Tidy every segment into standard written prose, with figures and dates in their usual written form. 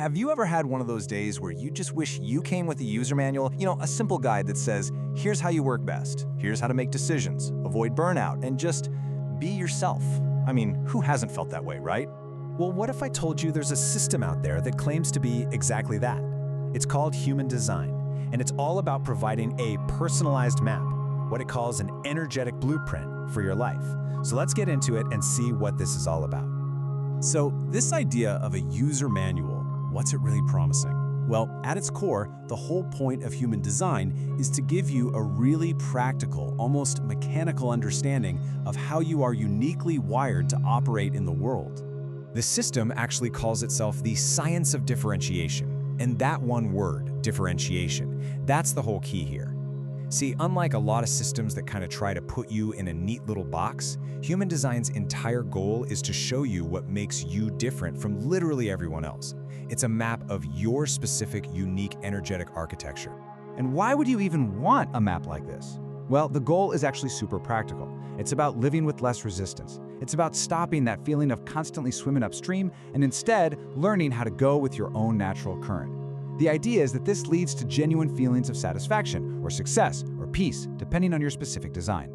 have you ever had one of those days where you just wish you came with a user manual? A simple guide that says, here's how you work best, here's how to make decisions, avoid burnout, and just be yourself. I mean, who hasn't felt that way, right? Well, what if I told you there's a system out there that claims to be exactly that? It's called human design, and it's all about providing a personalized map, what it calls an energetic blueprint for your life. So let's get into it and see what this is all about. So this idea of a user manual, what's it really promising? Well, at its core, the whole point of human design is to give you a really practical, almost mechanical understanding of how you are uniquely wired to operate in the world. The system actually calls itself the science of differentiation. And that one word, differentiation, that's the whole key here. See, unlike a lot of systems that kind of try to put you in a neat little box, human design's entire goal is to show you what makes you different from literally everyone else. It's a map of your specific, unique, energetic architecture. And why would you even want a map like this? Well, the goal is actually super practical. It's about living with less resistance. It's about stopping that feeling of constantly swimming upstream and instead learning how to go with your own natural current. The idea is that this leads to genuine feelings of satisfaction or success or peace, depending on your specific design.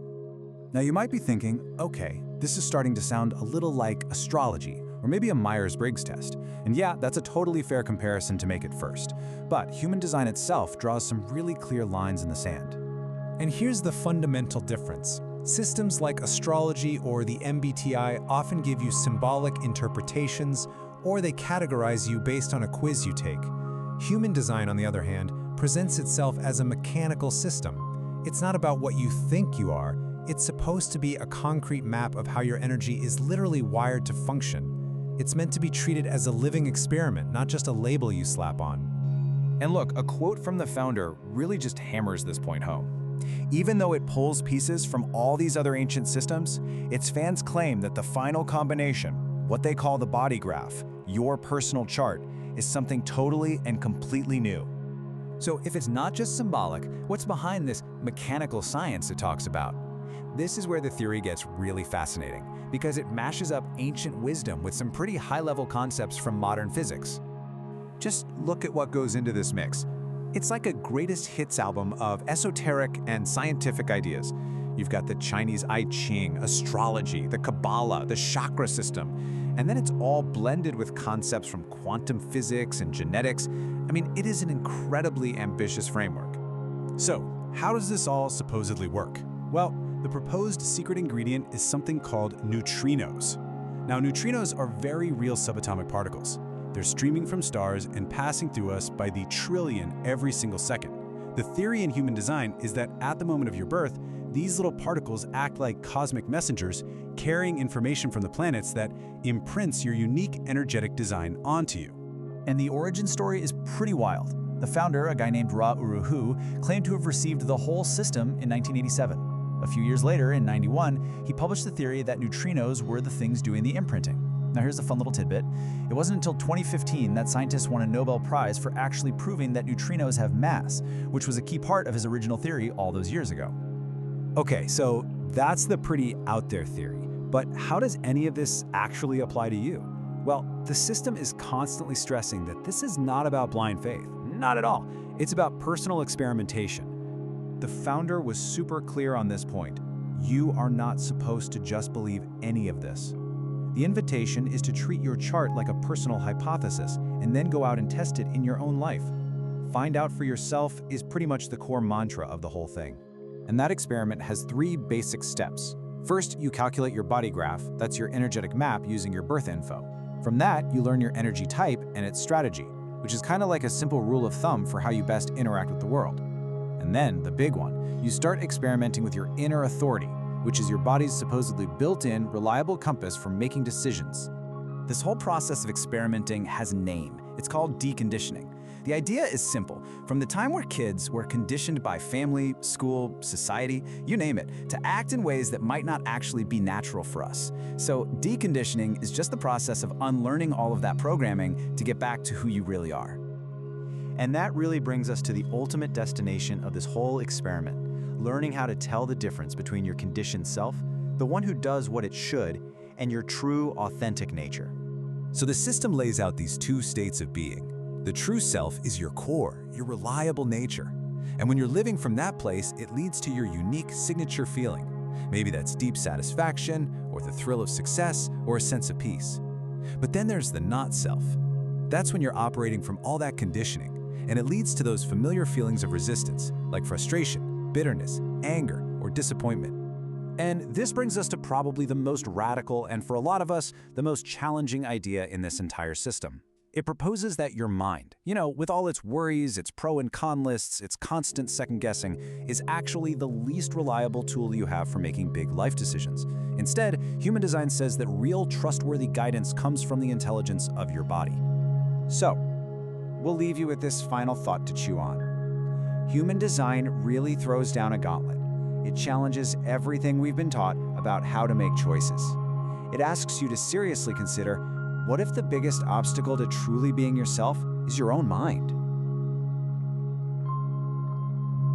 Now you might be thinking, okay, this is starting to sound a little like astrology, or maybe a Myers-Briggs test. And yeah, that's a totally fair comparison to make it first. But human design itself draws some really clear lines in the sand. And here's the fundamental difference. Systems like astrology or the MBTI often give you symbolic interpretations, or they categorize you based on a quiz you take. Human design, on the other hand, presents itself as a mechanical system. It's not about what you think you are. It's supposed to be a concrete map of how your energy is literally wired to function. It's meant to be treated as a living experiment, not just a label you slap on. And look, a quote from the founder really just hammers this point home. Even though it pulls pieces from all these other ancient systems, its fans claim that the final combination, what they call the body graph, your personal chart, is something totally and completely new. So if it's not just symbolic, what's behind this mechanical science it talks about? This is where the theory gets really fascinating, because it mashes up ancient wisdom with some pretty high-level concepts from modern physics. Just look at what goes into this mix. It's like a greatest hits album of esoteric and scientific ideas. You've got the Chinese I-Ching, astrology, the Kabbalah, the Chakra System, and then it's all blended with concepts from quantum physics and genetics. I mean, it is an incredibly ambitious framework. So, how does this all supposedly work? Well, the proposed secret ingredient is something called neutrinos. Now, neutrinos are very real subatomic particles. They're streaming from stars and passing through us by the trillion every single second. The theory in human design is that at the moment of your birth, these little particles act like cosmic messengers carrying information from the planets that imprints your unique energetic design onto you. And the origin story is pretty wild. The founder, a guy named Ra Uru Hu, claimed to have received the whole system in 1987. A few years later, in 91, he published the theory that neutrinos were the things doing the imprinting. Now here's a fun little tidbit. It wasn't until 2015 that scientists won a Nobel Prize for actually proving that neutrinos have mass, which was a key part of his original theory all those years ago. Okay, so that's the pretty out there theory. But how does any of this actually apply to you? Well, the system is constantly stressing that this is not about blind faith. Not at all. It's about personal experimentation. The founder was super clear on this point. You are not supposed to just believe any of this. The invitation is to treat your chart like a personal hypothesis and then go out and test it in your own life. Find out for yourself is pretty much the core mantra of the whole thing. And that experiment has 3 basic steps. First, you calculate your body graph, that's your energetic map using your birth info. From that, you learn your energy type and its strategy, which is kind of like a simple rule of thumb for how you best interact with the world. And then, the big one, you start experimenting with your inner authority, which is your body's supposedly built-in, reliable compass for making decisions. This whole process of experimenting has a name. It's called deconditioning. The idea is simple. From the time we're kids, we're conditioned by family, school, society, you name it, to act in ways that might not actually be natural for us. So deconditioning is just the process of unlearning all of that programming to get back to who you really are. And that really brings us to the ultimate destination of this whole experiment, learning how to tell the difference between your conditioned self, the one who does what it should, and your true, authentic nature. So the system lays out these 2 states of being. The true self is your core, your reliable nature. And when you're living from that place, it leads to your unique signature feeling. Maybe that's deep satisfaction, or the thrill of success, or a sense of peace. But then there's the not self. That's when you're operating from all that conditioning, and it leads to those familiar feelings of resistance, like frustration, bitterness, anger, or disappointment. And this brings us to probably the most radical and, for a lot of us, the most challenging idea in this entire system. It proposes that your mind, with all its worries, its pro and con lists, its constant second-guessing, is actually the least reliable tool you have for making big life decisions. Instead, human design says that real trustworthy guidance comes from the intelligence of your body. So, we'll leave you with this final thought to chew on. Human design really throws down a gauntlet. It challenges everything we've been taught about how to make choices. It asks you to seriously consider, what if the biggest obstacle to truly being yourself is your own mind?